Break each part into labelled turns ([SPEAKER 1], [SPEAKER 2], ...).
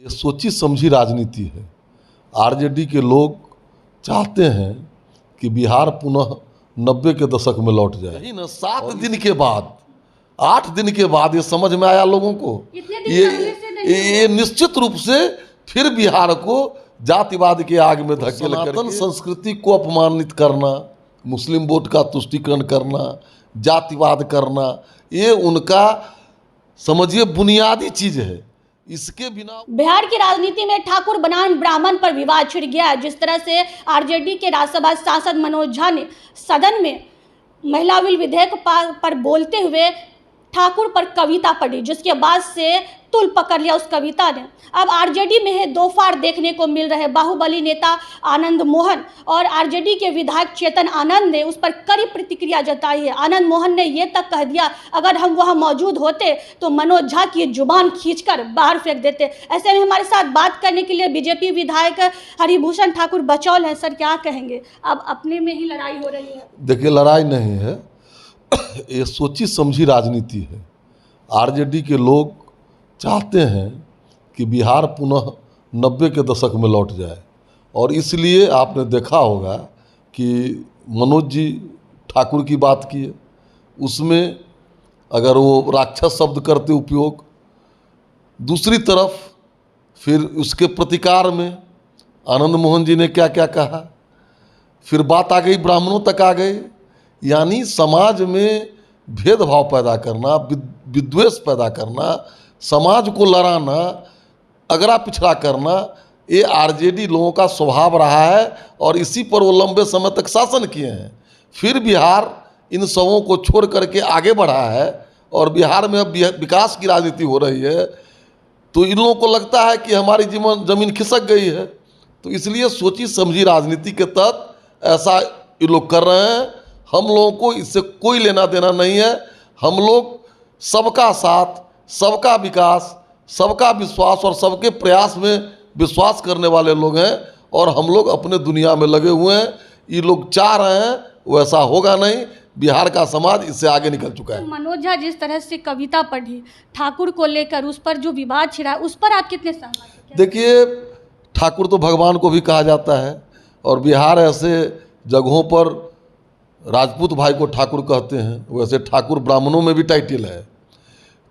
[SPEAKER 1] ये सोची समझी राजनीति है। आरजेडी के लोग चाहते हैं कि बिहार पुनः 90 के दशक में लौट जाए। यही ना 7 दिन के बाद 8 दिन के बाद ये समझ में आया लोगों को। ये निश्चित रूप से फिर बिहार को जातिवाद के आग में धकेल कर सनातन संस्कृति को अपमानित करना, मुस्लिम वोट का तुष्टीकरण करना, जातिवाद करना, ये उनका समझिए बुनियादी चीज है। इसके बिना
[SPEAKER 2] बिहार की राजनीति में ठाकुर बनाम ब्राह्मण पर विवाद छिड़ गया है। जिस तरह से आरजेडी के राज्यसभा सांसद मनोज झा ने सदन में महिला बिल विधेयक पर बोलते हुए ठाकुर पर कविता पढ़ी, जिसके बाद से तुल पकड़ लिया उस कविता ने। अब आरजेडी में है दो फाड़ देखने को मिल रहे। बाहुबली नेता आनंद मोहन और आरजेडी के विधायक चेतन आनंद ने उस पर कड़ी प्रतिक्रिया जताई है। आनंद मोहन ने ये तक कह दिया, अगर हम वहां मौजूद होते तो मनोज झा की जुबान खींचकर बाहर फेंक देते। ऐसे में हमारे साथ बात करने के लिए बीजेपी विधायक हरिभूषण ठाकुर बचौल हैं। सर, क्या कहेंगे? अब अपने में ही लड़ाई हो रही है।
[SPEAKER 1] देखिए, लड़ाई नहीं है, ये सोची समझी राजनीति है। आरजेडी के लोग चाहते हैं कि बिहार पुनः 90 के दशक में लौट जाए, और इसलिए आपने देखा होगा कि मनोज जी ठाकुर की बात की है, उसमें अगर वो राक्षस शब्द करते उपयोग, दूसरी तरफ फिर उसके प्रतिकार में आनंद मोहन जी ने क्या क्या कहा, फिर बात आ गई ब्राह्मणों तक आ गई। यानी समाज में भेदभाव पैदा करना, विद्वेष पैदा करना, समाज को लड़ाना, अगड़ा पिछड़ा करना, ये आरजेडी लोगों का स्वभाव रहा है और इसी पर वो लंबे समय तक शासन किए हैं। फिर बिहार इन सबों को छोड़ करके आगे बढ़ा है और बिहार में अब विकास की राजनीति हो रही है, तो इन लोगों को लगता है कि हमारी जमीन खिसक गई है। तो इसलिए सोची समझी राजनीति के तहत ऐसा ये लोग कर रहे हैं। हम लोगों को इससे कोई लेना देना नहीं है। हम लोग सबका साथ, सबका विकास, सबका विश्वास और सबके प्रयास में विश्वास करने वाले लोग हैं, और हम लोग अपने दुनिया में लगे हुए हैं। ये लोग चाह रहे हैं वैसा होगा नहीं। बिहार का समाज इससे आगे निकल चुका है।
[SPEAKER 2] मनोज झा जिस तरह से कविता पढ़ी ठाकुर को लेकर, उस पर जो विवाद छिड़ा, उस पर आप कितने सहमत हैं?
[SPEAKER 1] देखिए, ठाकुर तो भगवान को भी कहा जाता है, और बिहार ऐसे जगहों पर राजपूत भाई को ठाकुर कहते हैं, वैसे ठाकुर ब्राह्मणों में भी टाइटल है।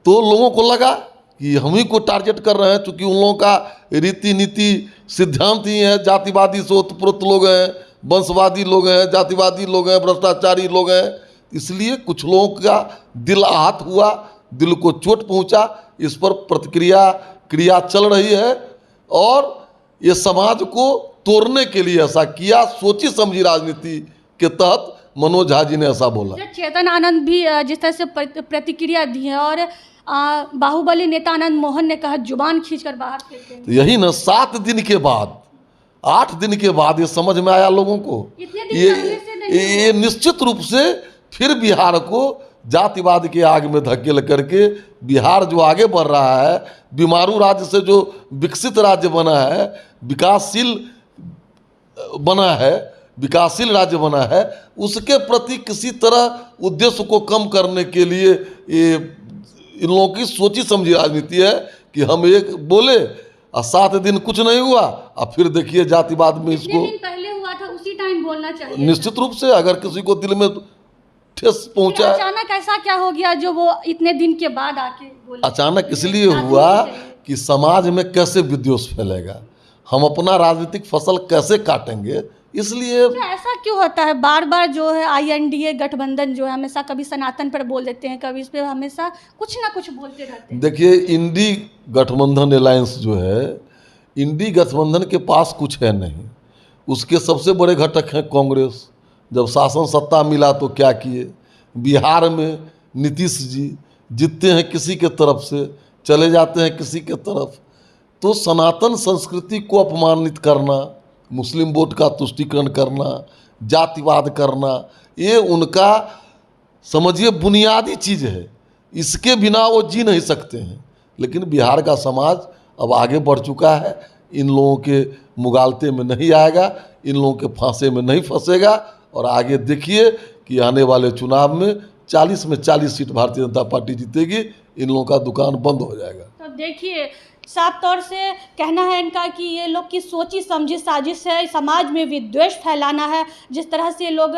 [SPEAKER 1] तो लोगों को लगा कि हम ही को टारगेट कर रहे हैं, चूँकि उन लोगों का रीति नीति सिद्धांत ही है, जातिवादी से ओतप्रोत लोग हैं, वंशवादी लोग हैं, जातिवादी लोग हैं, भ्रष्टाचारी लोग हैं। इसलिए कुछ लोगों का दिल आहत हुआ, दिल को चोट पहुंचा। इस पर क्रिया चल रही है, और ये समाज को तोड़ने के लिए ऐसा किया। सोची समझी राजनीति के तहत मनोज झा जी ने ऐसा बोला।
[SPEAKER 2] चेतन आनंद भी जिस तरह से प्रतिक्रिया दी है, और बाहुबली नेता आनंद मोहन ने कहा जुबान खींचकर बाहर फेंक देंगे।
[SPEAKER 1] तो यही ना 7 दिन के बाद 8 दिन के बाद ये समझ में आया लोगों को। ये निश्चित रूप से फिर बिहार को जातिवाद के आग में धकेल करके बिहार जो आगे बढ़ रहा है, बीमारू राज्य से जो विकसित राज्य बना है, विकासशील राज्य बना है, उसके प्रति किसी तरह उद्देश्य को कम करने के लिए ये इन लोगों की सोची समझी राजनीति है कि हम एक बोले और 7 दिन कुछ नहीं हुआ, और फिर देखिए जातिवाद में इसको
[SPEAKER 2] दिन पहले हुआ था उसी टाइम बोलना चाहिए।
[SPEAKER 1] निश्चित रूप से अगर किसी को दिल में ठेस पहुंचा,
[SPEAKER 2] अचानक ऐसा क्या हो गया जो वो इतने दिन के बाद आके बोले?
[SPEAKER 1] अचानक इसलिए हुआ कि समाज में कैसे विद्वेष फैलेगा, हम अपना राजनीतिक फसल कैसे काटेंगे, इसलिए।
[SPEAKER 2] ऐसा क्यों होता है? बार बार जो है INDA गठबंधन जो है हमेशा कभी सनातन पर बोल देते हैं, कभी इस पर हमेशा कुछ ना कुछ बोलते रहते हैं।
[SPEAKER 1] देखिए, इंडी गठबंधन अलायंस जो है, इंडी गठबंधन के पास कुछ है नहीं। उसके सबसे बड़े घटक हैं कांग्रेस। जब शासन सत्ता मिला तो क्या किए? बिहार में नीतीश जी जीतते हैं किसी के तरफ से, चले जाते हैं किसी के तरफ। तो सनातन संस्कृति को अपमानित करना, मुस्लिम वोट का तुष्टीकरण करना, जातिवाद करना, ये उनका समझिए बुनियादी चीज़ है। इसके बिना वो जी नहीं सकते हैं। लेकिन बिहार का समाज अब आगे बढ़ चुका है, इन लोगों के मुगालते में नहीं आएगा, इन लोगों के फांसे में नहीं फंसेगा, और आगे देखिए कि आने वाले चुनाव में 40 में 40 सीट भारतीय जनता पार्टी जीतेगी। इन लोगों का दुकान बंद हो जाएगा।
[SPEAKER 2] तो देखिए, साफ तौर से कहना है इनका कि ये लोग की सोची समझी साजिश है, समाज में विद्वेष फैलाना है। जिस तरह से ये लोग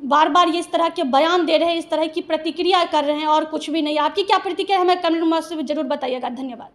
[SPEAKER 2] बार बार ये इस तरह के बयान दे रहे हैं, इस तरह की प्रतिक्रिया कर रहे हैं और कुछ भी नहीं। आपकी क्या प्रतिक्रिया हमें कमेंट में जरूर बताइएगा। धन्यवाद।